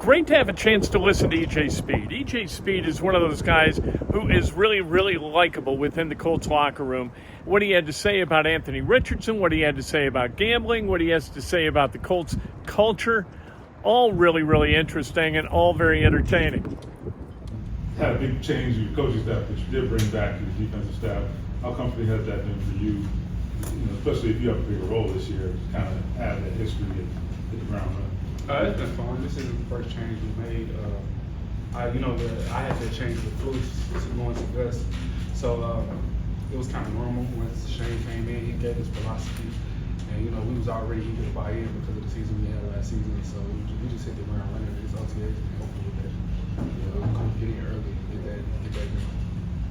Great to have a chance to listen to E.J. Speed. E.J. Speed is one of those guys who is really, really likable within the Colts locker room. What he had to say about Anthony Richardson, what he had to say about gambling, what he has to say about the Colts culture, all really, really interesting and all very entertaining. Had a big change in your coaching staff that you did bring back to the defensive staff. How comfortable has that been for you, especially if you have a bigger role this year, to kind of have that history and hit the ground running? It's been fun. This isn't the first change we made. I had that change with Bruce going to Gus, so it was kind of normal. Once Shane came in, he gave us philosophy, and we was already eager to buy in because of the season we had last season. So we just hit the ground running. It's OTAs, and hopefully with that, get in early, get that going.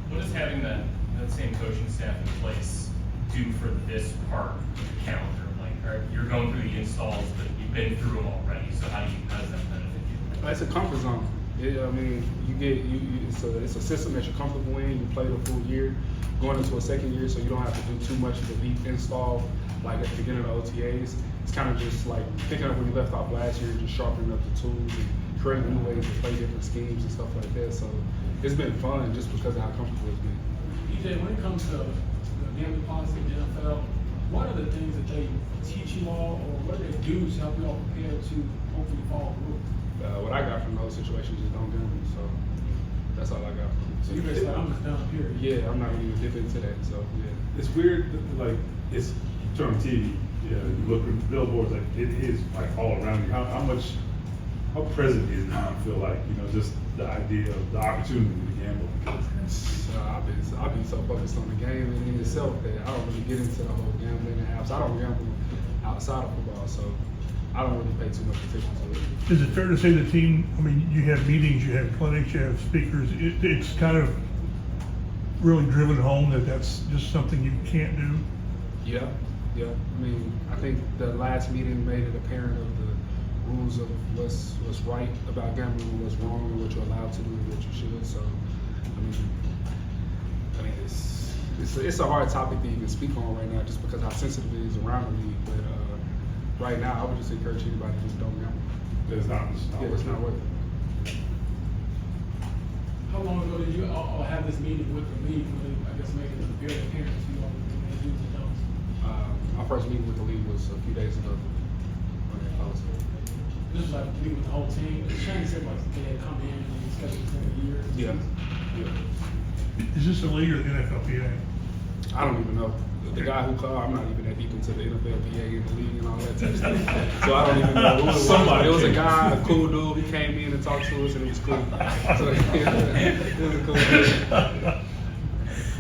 What does having that same coaching staff in place do for this part of the calendar? Like, you're going through the installs, but you've been through them already. So how does that benefit you? It's a comfort zone. It's a system that you're comfortable in. You play the full year, going into a second year, so you don't have to do too much of the deep install like at the beginning of the OTAs. It's kind of just like picking up where you left off last year, just sharpening up the tools and creating new ways to play different schemes and stuff like that. So it's been fun just because of how comfortable it's been. EJ, when it comes to the gambling policy in the NFL, what are the things that they teach you all, or what do they do to help you all prepare to hopefully follow through? What I got from those situations is don't gamble. So that's all I got from it. So you basically like, I'm just done, period. Yeah, I'm not even dip into that. So yeah. It's weird, like it's turn on TV. Yeah, you look at billboards, like it is like all around you. How present is it? You feel like just the idea of the opportunity to gamble. I've been so focused on the game in itself that I don't really get into the whole gambling and apps. I don't gamble outside of football, so I don't really pay too much attention to it. Is it fair to say the team, you have meetings, you have clinics, you have speakers, it's kind of really driven home that that's just something you can't do? Yeah. I think the last meeting made it apparent of the rules of what's right about gambling and what's wrong and what you're allowed to do and what you should. So, it's a hard topic to even speak on right now just because how sensitive it is around the league. But right now, I would just encourage anybody to just don't gamble. It's not worth it. How long ago did you all have this meeting with the league when they, I guess, making it very apparent to you all the do's and don'ts? My first meeting with the league was a few days ago. This was like meeting with the whole team. Shane said like they had come in and scheduled for a year. Yeah. Is this a league or the NFLPA? I don't even know. The guy who called, I'm not even that deep into the NFLPA and the league and all that type of stuff. So I don't even know who it was. It was a guy, a cool dude. He came in and talked to us and it was cool. So it was a cool dude.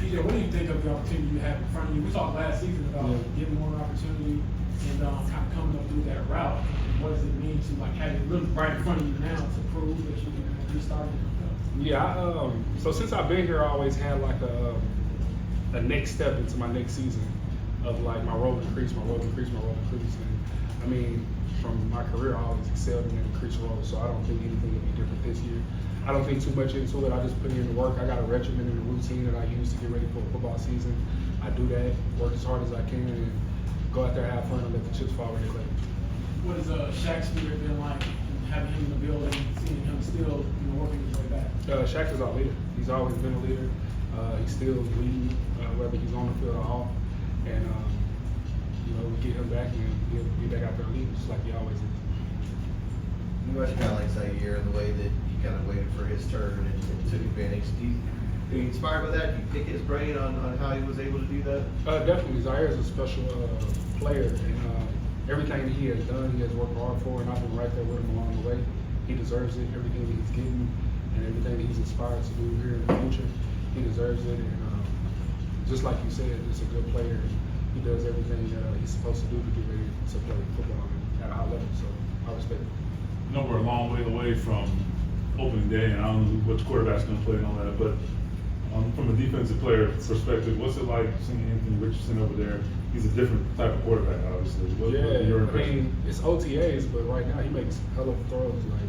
EJ, what do you think of the opportunity you have in front of you? We talked last season about giving more opportunity and kind of coming up through that route. What does it mean to like have it really right in front of you now to prove that you can restart it? Yeah, so since I've been here, I always had like a next step into my next season of like my role increase. And from my career, I always excelled in an increased role, so I don't think anything will be different this year. I don't think too much into it. I just put in the work. I got a regimen and a routine that I use to get ready for a football season. I do that, work as hard as I can, and go out there, have fun, and let the chips fall where they lay. What has Shaq's spirit been like, having him in the building, seeing him still working his way back? Shaq is our leader. He's always been a leader. He's still leading, whether he's on the field or off. And we get him back and he'll be back out there leading just like he always is. You must kind of like Zaire in the way that he kind of waited for his turn and took advantage. Are you inspired by that? Do you pick his brain on how he was able to do that? Definitely. Zaire is a special player, and everything that he has done, he has worked hard for, and I've been right there with him along the way. He deserves it. Everything that he's getting and everything that he's inspired to do here in the future, he deserves it. And just like you said, he's a good player. He does everything he's supposed to do to get ready to play football at a high level. So I respect it. We're a long way away from opening day, and I don't know what quarterback's going to play and all that, but from a defensive player perspective, what's it like seeing Anthony Richardson over there? He's a different type of quarterback, obviously. What your impression? It's OTAs, but right now he makes hell of throws. Like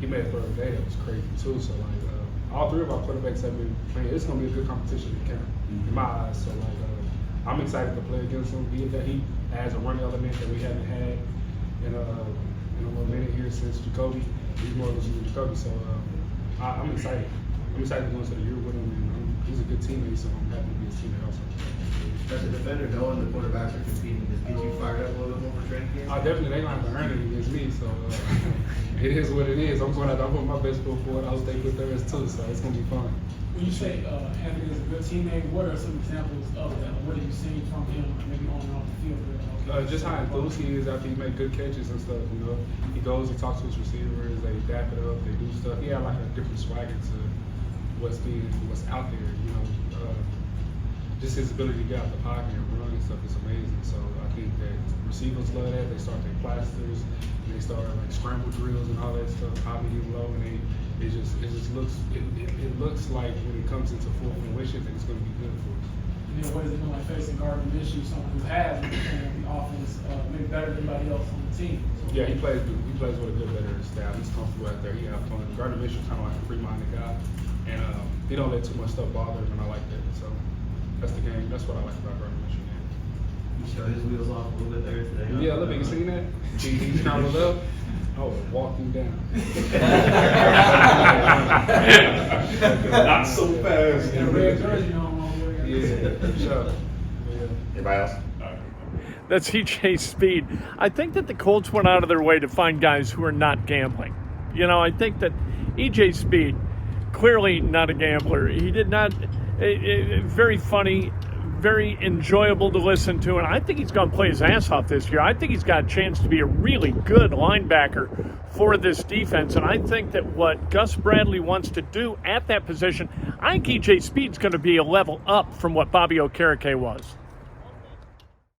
he made a throw today that was crazy too. So all three of our quarterbacks have been playing. It's going to be a good competition in camp, in my eyes. So I'm excited to play against him. He adds a run element that we haven't had in a little minute here since Jacoby. He's more of a recovery. So I'm excited. I'm excited to go into the year with him. And he's a good teammate, so I'm happy to be his teammate also. As a defender, knowing the quarterbacks are competing, does it get you fired up a little bit more for training games? Definitely, they're gonna have to earn it against me. So it is what it is. I'm going out there. I'm putting my best foot forward. I hope they put theirs too. So it's gonna be fun. When you say Anthony is a good teammate, what are some examples of that? What have you seen from him, maybe on and off the field? Just how enthused he is after he make good catches and stuff. You know, he goes and talks to his receivers. They dap it up. They do stuff. He had like a different swagger to what's out there. You know, just his ability to get out the pocket and run and stuff is amazing. So I think that receivers love that. They start their plasters, and they start like scramble drills and all that stuff, high, medium, low, and it looks like when it comes into full fruition, it's going to be good for us. And then what is it like facing Gardner Minshew, someone who has understanding the offense maybe better than anybody else on the team? So, yeah, he plays with a good veteran staff. He's comfortable out there. He have fun. Gardner Minshew kind of like a free-minded guy, and he don't let too much stuff bother him, and I like that. So that's the game. That's what I like about Gardner Minshew. You showed his wheels off a little bit there today. Huh? Yeah, look, you seen that? He scrambled up. I was walking down. Not so fast. and a red jersey on. Yeah, sure. Anybody else? That's EJ Speed. I think that the Colts went out of their way to find guys who are not gambling. You know, I think that EJ Speed, clearly not a gambler. He did not, very funny, very enjoyable to listen to, and I think he's going to play his ass off this year. I think he's got a chance to be a really good linebacker for this defense, and I think that what Gus Bradley wants to do at that position, I think EJ Speed's going to be a level up from what Bobby Okereke was.